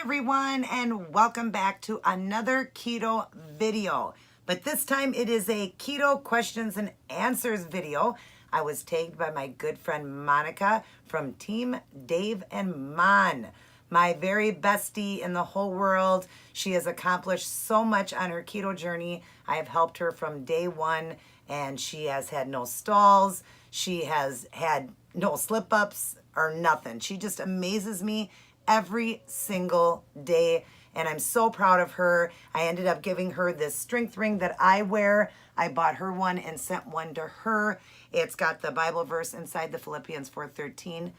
everyone, and welcome back to another keto video. But this time it is a keto questions and answers video. I was tagged by my good friend Monica from Team Dave and Mon, my very bestie in the whole world. She has accomplished so much on her keto journey. I have helped her from day one, and she has had no stalls. She has had no slip-ups or nothing. She just amazes me every single day, and I'm so proud of her. I ended up giving her this strength ring that I wear. I bought her one and sent one to her. It's got the Bible verse inside, the Philippians 4:13,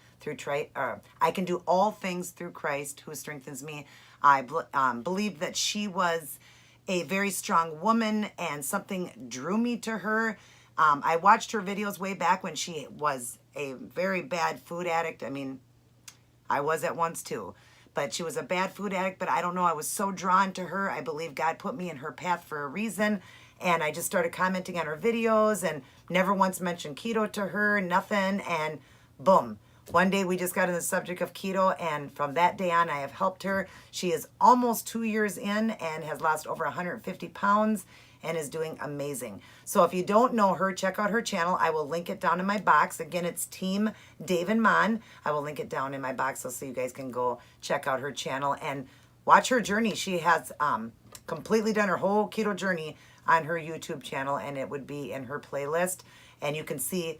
I can do all things through Christ who strengthens me. I believe that she was a very strong woman, and something drew me to her. I watched her videos way back when she was a very bad food addict. I mean, I was at once too, but she was a bad food addict. But I don't know, I was so drawn to her. I believe God put me in her path for a reason. And I just started commenting on her videos and never once mentioned keto to her, nothing. And boom, one day we just got on the subject of keto. And from that day on, I have helped her. She is almost 2 years in and has lost over 150 pounds and is doing amazing. So if you don't know her, check out her channel. I will link it down in my box. Again, it's Team Dave and Mon. I will link it down in my box so you guys can go check out her channel and watch her journey. She has completely done her whole keto journey on her YouTube channel, and it would be in her playlist. And you can see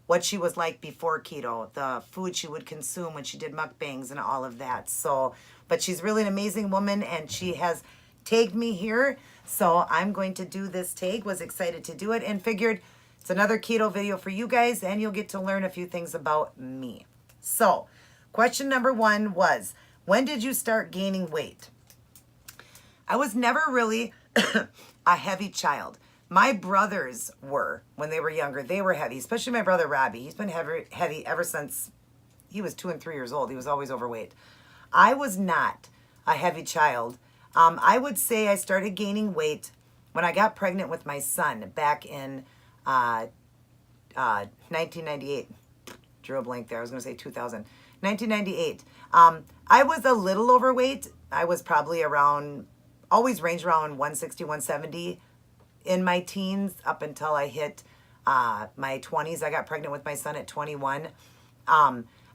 what she was like before keto, the food she would consume when she did mukbangs and all of that. So, but she's really an amazing woman, and she has tagged me here. So I'm going to do this tag, was excited to do it, and figured it's another keto video for you guys, and you'll get to learn a few things about me. So question number one was, when did you start gaining weight? I was never really a heavy child. My brothers were, when they were younger, they were heavy, especially my brother Robbie. He's been heavy ever since he was 2 and 3 years old. He was always overweight. I was not a heavy child. I would say I started gaining weight when I got pregnant with my son back in 1998. Drew a blank there. I was going to say 2000. 1998. I was a little overweight. I was probably around, always ranged around 160, 170 in my teens up until I hit my 20s. I got pregnant with my son at 21.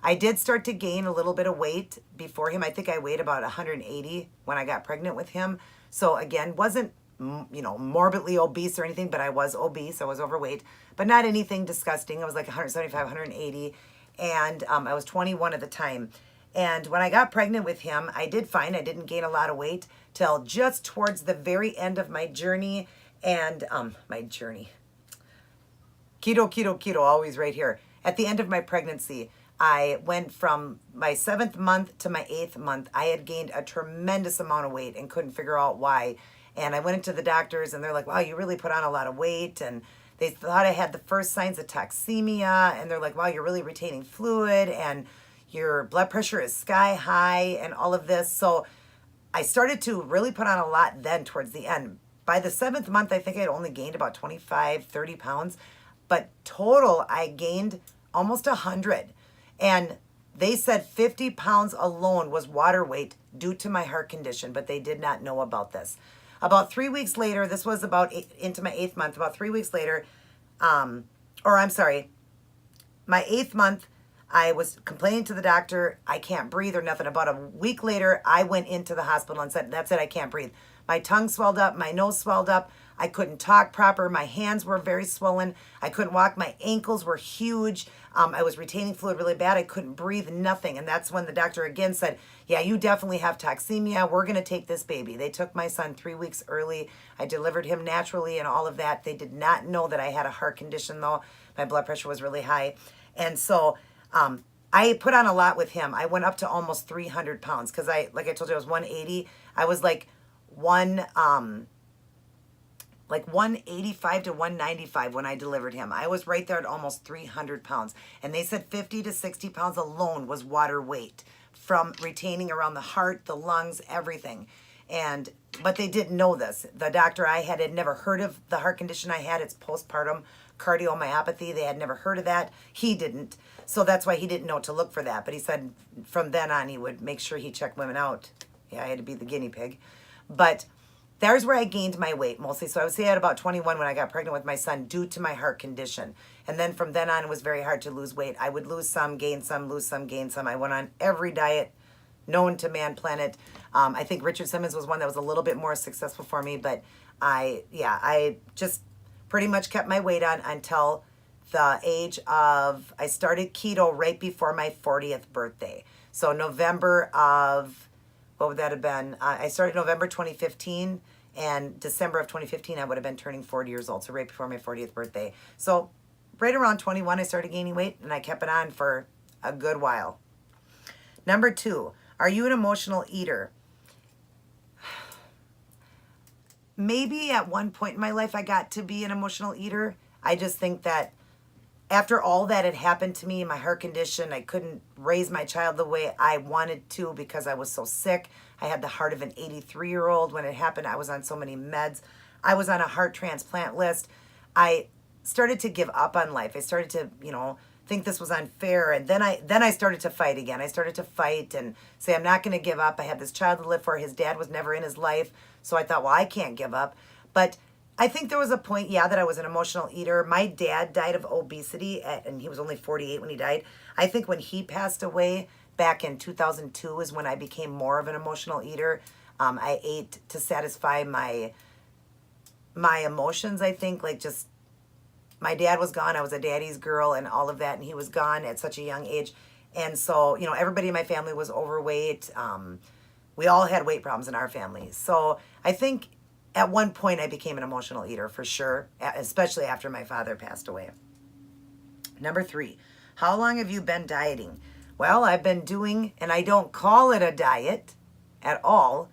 I did start to gain a little bit of weight before him. I think I weighed about 180 when I got pregnant with him. So again, wasn't, morbidly obese or anything, but I was obese. I was overweight, but not anything disgusting. I was like 175, 180. And I was 21 at the time. And when I got pregnant with him, I did find I didn't gain a lot of weight till just towards the very end of my journey. And keto, always right here. At the end of my pregnancy, I went from my 7th month to my 8th month. I had gained a tremendous amount of weight and couldn't figure out why. And I went into the doctors, and they're like, wow, you really put on a lot of weight. And they thought I had the first signs of toxemia. And they're like, wow, you're really retaining fluid, and your blood pressure is sky high and all of this. So I started to really put on a lot then towards the end. By the 7th month, I think I'd only gained about 25, 30 pounds. But total, I gained almost 100. And they said 50 pounds alone was water weight due to my heart condition, but they did not know about this. About 3 weeks later, this was into my 8th month, about 3 weeks later, my 8th month, I was complaining to the doctor, I can't breathe or nothing. About a week later, I went into the hospital and said, that's it, I can't breathe. My tongue swelled up, my nose swelled up, I couldn't talk proper, my hands were very swollen, I couldn't walk, my ankles were huge, I was retaining fluid really bad, I couldn't breathe, nothing. And that's when the doctor again said, yeah, you definitely have toxemia, we're going to take this baby. They took my son 3 weeks early, I delivered him naturally and all of that. They did not know that I had a heart condition though. My blood pressure was really high. And so I put on a lot with him. I went up to almost 300 pounds because like I told you, I was 180. I was like 185 to 195 when I delivered him. I was right there at almost 300 pounds. And they said 50 to 60 pounds alone was water weight from retaining around the heart, the lungs, everything. But they didn't know this. The doctor I had never heard of the heart condition I had. It's postpartum cardiomyopathy. They had never heard of that. He didn't. So that's why he didn't know to look for that. But he said from then on he would make sure he checked women out Yeah, I had to be the guinea pig. But there's where I gained my weight mostly. So I would say at about 21 when I got pregnant with my son due to my heart condition. And then from then on, it was very hard to lose weight. I would lose some, gain some, lose some, gain some. I went on every diet known to man planet. I think Richard Simmons was one that was a little bit more successful for me. But I just pretty much kept my weight on until the age of, I started keto right before my 40th birthday. So November of, what would that have been? I started November 2015, and December of 2015, I would have been turning 40 years old, so right before my 40th birthday. So right around 21, I started gaining weight, and I kept it on for a good while. Number 2, are you an emotional eater? Maybe at one point in my life, I got to be an emotional eater. I just think that after all that had happened to me, my heart condition, I couldn't raise my child the way I wanted to because I was so sick. I had the heart of an 83-year-old. When it happened, I was on so many meds. I was on a heart transplant list. I started to give up on life. I started to, think this was unfair. And then I started to fight again. I started to fight and say, I'm not going to give up. I had this child to live for. His dad was never in his life. So I thought, well, I can't give up. But I think there was a point, that I was an emotional eater. My dad died of obesity, and he was only 48 when he died. I think when he passed away back in 2002 is when I became more of an emotional eater. I ate to satisfy my emotions, I think. Like, just, my dad was gone. I was a daddy's girl and all of that, and he was gone at such a young age. And so, everybody in my family was overweight. We all had weight problems in our family. So I think at one point, I became an emotional eater for sure, especially after my father passed away. Number 3, how long have you been dieting? Well, I've been doing, and I don't call it a diet at all.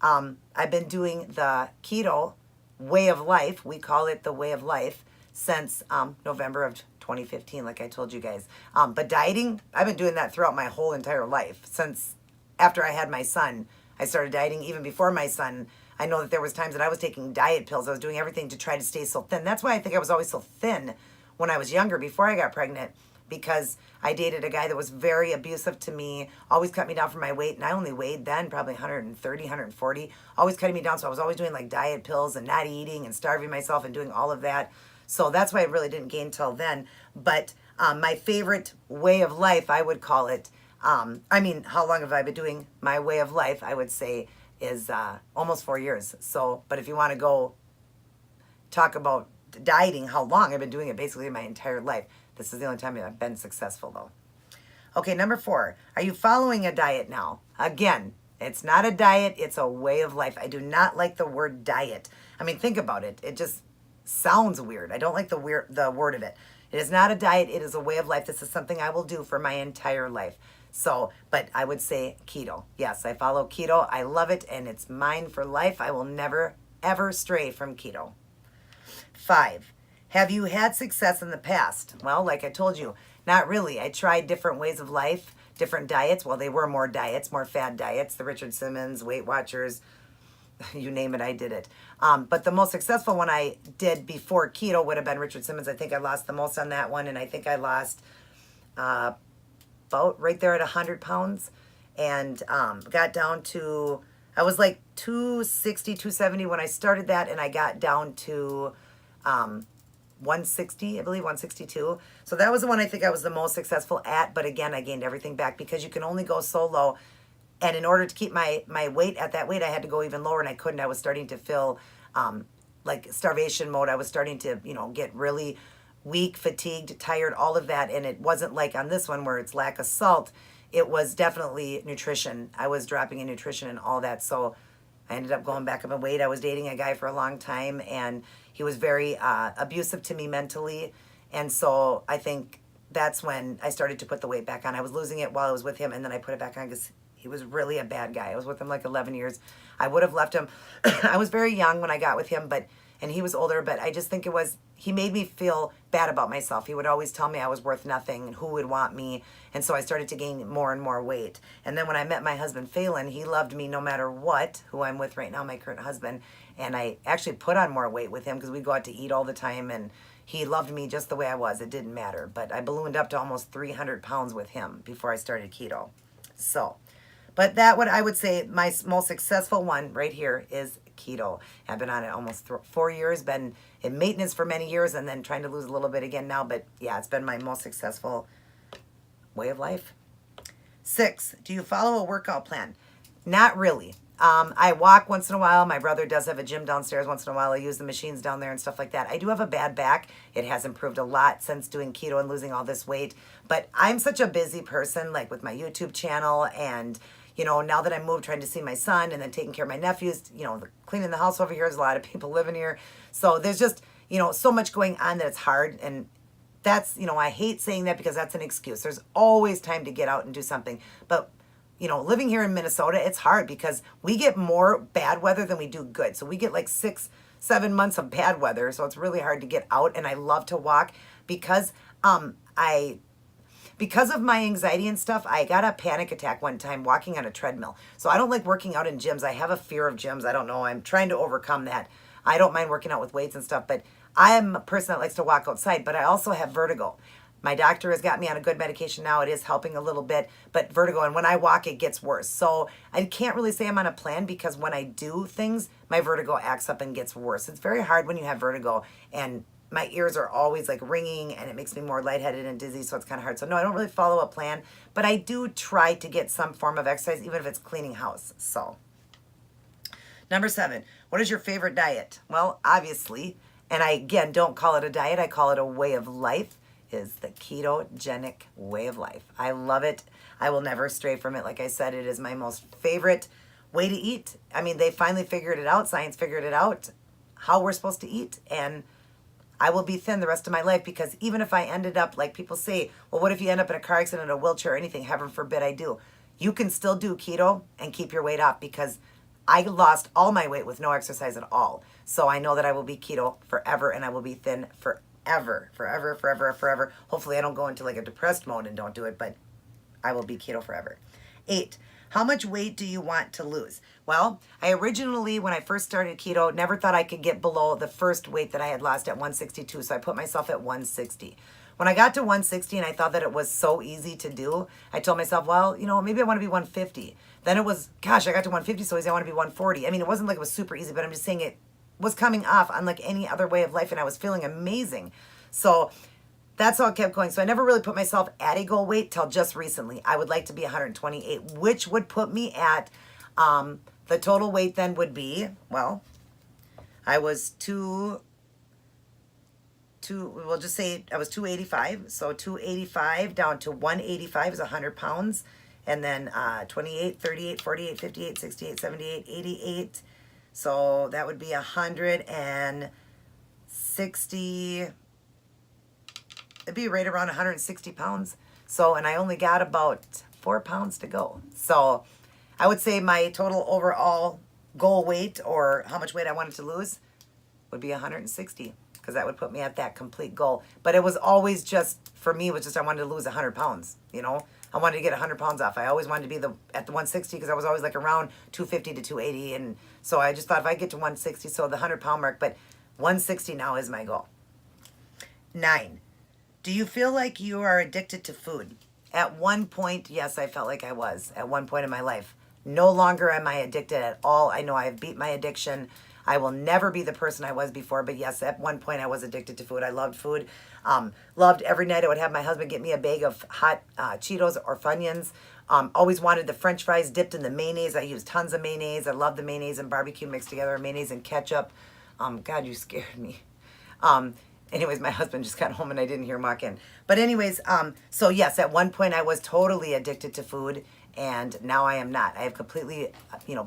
I've been doing the keto way of life. We call it the way of life since November of 2015, like I told you guys. But dieting, I've been doing that throughout my whole entire life. Since after I had my son, I started dieting. Even before my son, I know that there was times that I was taking diet pills. I was doing everything to try to stay so thin. That's why I think I was always so thin when I was younger, before I got pregnant, because I dated a guy that was very abusive to me, always cut me down for my weight, and I only weighed then probably 130, 140, always cutting me down. So I was always doing like diet pills and not eating and starving myself and doing all of that. So that's why I really didn't gain till then. But my favorite way of life, I would call it, how long have I been doing my way of life? I would say is almost 4 years. So, but if you want to go talk about dieting, how long, I've been doing it basically my entire life. This is the only time I've been successful though. Okay, number 4, are you following a diet now? Again, it's not a diet, it's a way of life. I do not like the word diet. Think about it. It just sounds weird. I don't like the word of it. It is not a diet, it is a way of life. This is something I will do for my entire life. So, but I would say keto. Yes, I follow keto. I love it, and it's mine for life. I will never, ever stray from keto. 5, have you had success in the past? Well, like I told you, not really. I tried different ways of life, different diets. Well, they were more diets, more fad diets, the Richard Simmons, Weight Watchers, you name it, I did it. But the most successful one I did before keto would have been Richard Simmons. I think I lost the most on that one, and I think I lost about right there at 100 pounds, and got down to, I was like 260, 270 when I started that, and I got down to 160, I believe 162. So that was the one I think I was the most successful at, but again, I gained everything back because you can only go so low. And in order to keep my weight at that weight, I had to go even lower, and I couldn't. I was starting to feel like starvation mode. I was starting to, get really weak, fatigued, tired, all of that. And it wasn't like on this one where it's lack of salt. It was definitely nutrition. I was dropping in nutrition and all that. So I ended up going back up in weight. I was dating a guy for a long time, and he was very abusive to me mentally. And so I think that's when I started to put the weight back on. I was losing it while I was with him, and then I put it back on because he was really a bad guy. I was with him like 11 years. I would have left him. I was very young when I got with him, and he was older, but I just think he made me feel bad about myself. He would always tell me I was worth nothing and who would want me. And so I started to gain more and more weight. And then when I met my husband, Phelan, he loved me no matter what, who I'm with right now, my current husband. And I actually put on more weight with him because we'd go out to eat all the time, and he loved me just the way I was. It didn't matter. But I ballooned up to almost 300 pounds with him before I started keto. So, But that what I would say my most successful one right here is keto. I've been on it almost 4 years, been in maintenance for many years, and then trying to lose a little bit again now. But yeah, it's been my most successful way of life. 6, do you follow a workout plan? Not really. I walk once in a while. My brother does have a gym downstairs once in a while. I use the machines down there and stuff like that. I do have a bad back. It has improved a lot since doing keto and losing all this weight. But I'm such a busy person, like with my YouTube channel and, you know, now that I moved trying to see my son and then taking care of my nephews, you know, cleaning the house over here. There's a lot of people living here. So there's just, you know, so much going on that it's hard. And that's, you know, I hate saying that because that's an excuse. There's always time to get out and do something. But you know, living here in Minnesota, it's hard because we get more bad weather than we do good. So we get like 6, 7 months of bad weather. So it's really hard to get out. And I love to walk because because of my anxiety and stuff, I got a panic attack one time walking on a treadmill. So I don't like working out in gyms. I have a fear of gyms. I don't know. I'm trying to overcome that. I don't mind working out with weights and stuff, but I am a person that likes to walk outside, but I also have vertigo. My doctor has got me on a good medication now. It is helping a little bit, but vertigo, and when I walk, it gets worse. So I can't really say I'm on a plan because when I do things, my vertigo acts up and gets worse. It's very hard when you have vertigo, and my ears are always like ringing, and it makes me more lightheaded and dizzy, so it's kind of hard. So no, I don't really follow a plan, but I do try to get some form of exercise, even if it's cleaning house. So, number 7, what is your favorite diet? Well, obviously, and I, again, don't call it a diet. I call it a way of life. Is the ketogenic way of life. I love it. I will never stray from it. Like I said, it is my most favorite way to eat. I mean, they finally figured it out. Science figured it out, how we're supposed to eat. And I will be thin the rest of my life because even if I ended up, like people say, well, what if you end up in a car accident, a wheelchair, or anything? Heaven forbid I do. You can still do keto and keep your weight off because I lost all my weight with no exercise at all. So I know that I will be keto forever and I will be thin forever. Forever. Hopefully I don't go into like a depressed mode and don't do it, but I will be keto forever. 8, how much weight do you want to lose? Well, I originally, when I first started keto, never thought I could get below the first weight that I had lost at 162. So I put myself at 160. When I got to 160 and I thought that it was so easy to do, I told myself, well, you know, maybe I want to be 150. Then it was, gosh, I got to 150 so easy, I want to be 140. I mean, it wasn't like it was super easy, but I'm just saying it was coming off unlike any other way of life, and I was feeling amazing. So that's how it kept going. So I never really put myself at a goal weight till just recently. I would like to be 128, which would put me at the total weight then would be, well, I was we'll just say I was 285. So 285 down to 185 is 100 pounds. And then 28, 38, 48, 58, 68, 78, 88. So that would be 160, it'd be right around 160 pounds. So, and I only got about 4 pounds to go. So I would say my total overall goal weight, or how much weight I wanted to lose, would be 160, because that would put me at that complete goal. But it was always just, for me, it was just I wanted to lose 100 pounds, you know. I wanted to get 100 pounds off. I always wanted to be at the 160 because I was always like around 250 to 280. And so I just thought if I get to 160, so the 100 pound mark, but 160 now is my goal. 9, do you feel like you are addicted to food? At one point, yes, I felt like I was at one point in my life. No longer am I addicted at all. I know I have beat my addiction. I will never be the person I was before, but yes, at one point I was addicted to food. I loved food. Loved every night I would have my husband get me a bag of hot Cheetos or Funyuns. Always wanted the French fries dipped in the mayonnaise. I used tons of mayonnaise. I love the mayonnaise and barbecue mixed together, mayonnaise and ketchup. God, you scared me. Anyways, my husband just got home and I didn't hear him walk in. But anyways, so yes, at one point I was totally addicted to food. And now I am not. I have completely,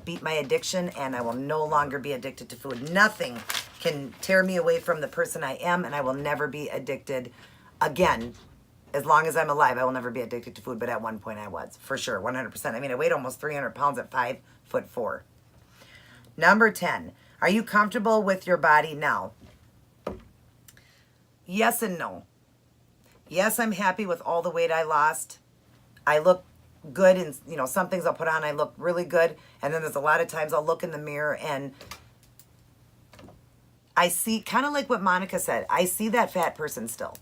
beat my addiction, and I will no longer be addicted to food. Nothing can tear me away from the person I am, and I will never be addicted again. As long as I'm alive, I will never be addicted to food, but at one point I was, for sure, 100%. I mean, I weighed almost 300 pounds at 5'4". Number 10, are you comfortable with your body now? Yes and no. Yes, I'm happy with all the weight I lost. I look good, and some things I'll put on, I look really good, and then there's a lot of times I'll look in the mirror and I see, kind of like what Monica said, I see that fat person still.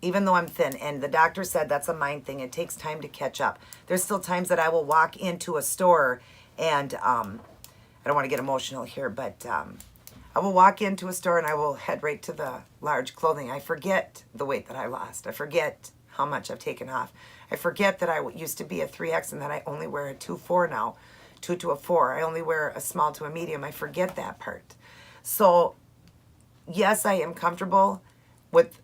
even though I'm thin. And the doctor said that's a mind thing. It takes time to catch up. There's still times that I will walk into a store and I don't want to get emotional here, but I will walk into a store and I will head right to the large clothing. I forget the weight that I lost. I forget how much I've taken off. I forget that I used to be a 3X and that I only wear a 2-4 now, 2 to a 4. I only wear a small to a medium. I forget that part. So yes, I am comfortable with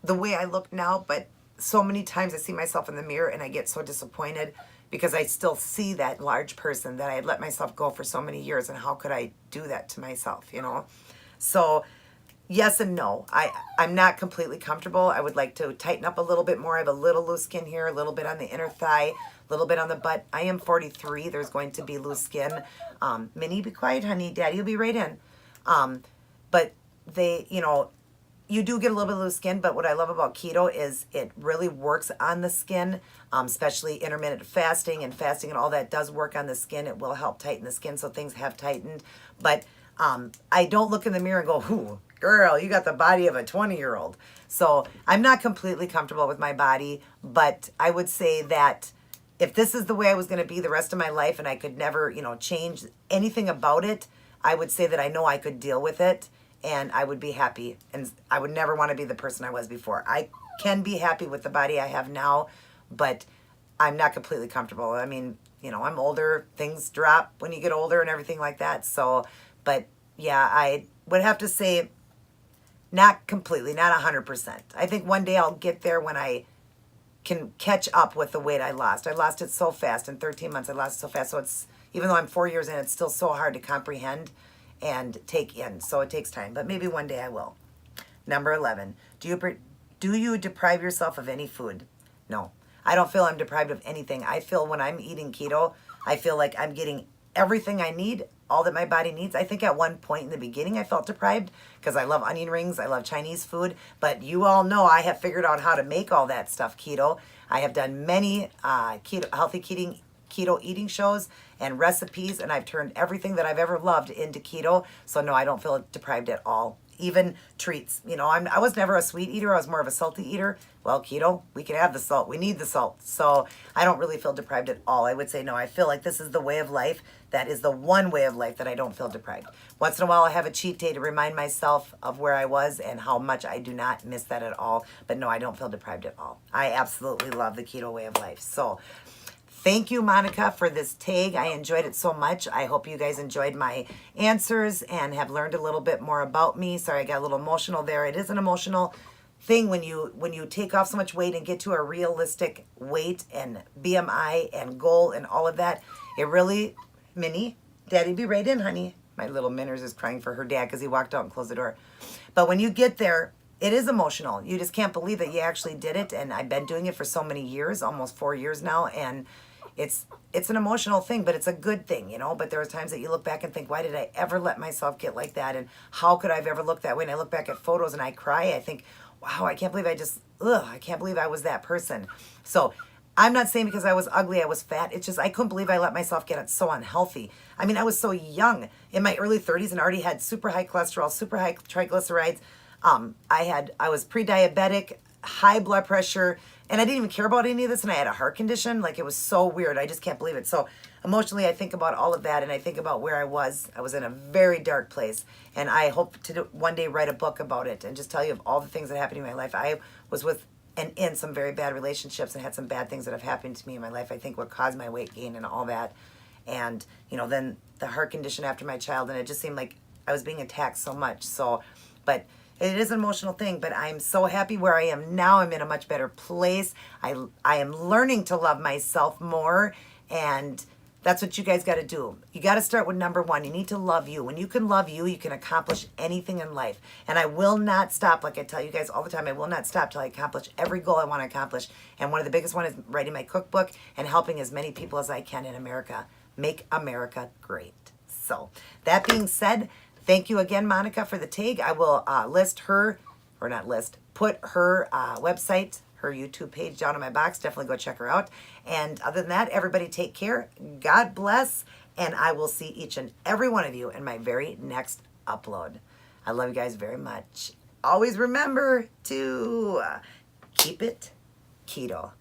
the way I look now, but so many times I see myself in the mirror and I get so disappointed because I still see that large person that I had let myself go for so many years, and how could I do that to myself, you know? So yes and no. I'm not completely comfortable. I would like to tighten up a little bit more. I have a little loose skin here, a little bit on the inner thigh, a little bit on the butt. I am 43. There's going to be loose skin. Minnie, be quiet, honey. Daddy will be right in. But they, you know, you do get a little bit of loose skin, but what I love about keto is it really works on the skin, especially intermittent fasting and all that does work on the skin. It will help tighten the skin, so things have tightened. But I don't look in the mirror and go, "Ooh, girl, you got the body of a 20-year-old." So I'm not completely comfortable with my body, but I would say that if this is the way I was going to be the rest of my life and I could never, you know, change anything about it, I would say that I know I could deal with it. And I would be happy, and I would never want to be the person I was before. I can be happy with the body I have now, but I'm not completely comfortable. I mean, you know, I'm older, things drop when you get older and everything like that. So, but yeah, I would have to say not completely, not 100%. I think one day I'll get there when I can catch up with the weight I lost. I lost it so fast. In 13 months, I lost it so fast. So it's, even though I'm 4 years in, it's still so hard to comprehend and take in, so it takes time, but maybe one day I will. Number 11, do you deprive yourself of any food? No, I don't feel I'm deprived of anything. I feel when I'm eating keto, I feel like I'm getting everything I need, all that my body needs. I think at one point in the beginning I felt deprived because I love onion rings, I love Chinese food, but you all know I have figured out how to make all that stuff keto. I have done many healthy keto eating shows and recipes, and I've turned everything that I've ever loved into keto. So no, I don't feel deprived at all. Even treats, you know, I was never a sweet eater. I was more of a salty eater. Well, keto, we can have the salt. We need the salt. So I don't really feel deprived at all. I would say no, I feel like this is the way of life. That is the one way of life that I don't feel deprived. Once in a while I have a cheat day to remind myself of where I was and how much I do not miss that at all. But no, I don't feel deprived at all. I absolutely love the keto way of life. So thank you, Monica, for this tag. I enjoyed it so much. I hope you guys enjoyed my answers and have learned a little bit more about me. Sorry, I got a little emotional there. It is an emotional thing when you take off so much weight and get to a realistic weight and BMI and goal and all of that. It really, Minnie, Daddy, be right in, honey. My little Minners is crying for her dad because he walked out and closed the door. But when you get there, it is emotional. You just can't believe that you actually did it. And I've been doing it for so many years, almost 4 years now. And it's an emotional thing, but it's a good thing, you know. But there are times that you look back and think, why did I ever let myself get like that? And how could I have ever looked that way? And I look back at photos and I cry. I think, wow, I can't believe I can't believe I was that person. So I'm not saying because I was ugly, I was fat. It's just I couldn't believe I let myself get so unhealthy. I mean, I was so young, in my early 30s, and already had super high cholesterol, super high triglycerides. I was pre-diabetic, high blood pressure, and I didn't even care about any of this, and I had a heart condition. Like, it was so weird. I just can't believe it. So emotionally, I think about all of that, and I think about where I was. I was in a very dark place, and I hope to one day write a book about it and just tell you of all the things that happened in my life. I was with and in some very bad relationships and had some bad things that have happened to me in my life. I think what caused my weight gain and all that. And, you know, then the heart condition after my child, and it just seemed like I was being attacked so much. So, but it is an emotional thing, but I'm so happy where I am now. I'm in a much better place. I am learning to love myself more, and that's what you guys got to do. You got to start with number one. You need to love you. When you can love you, you can accomplish anything in life. And I will not stop, like I tell you guys all the time, I will not stop till I accomplish every goal I want to accomplish. And one of the biggest one is writing my cookbook and helping as many people as I can in America. Make America great. So, that being said, thank you again, Monica, for the tag. I will put her website, her YouTube page down in my box. Definitely go check her out. And other than that, everybody take care. God bless. And I will see each and every one of you in my very next upload. I love you guys very much. Always remember to keep it keto.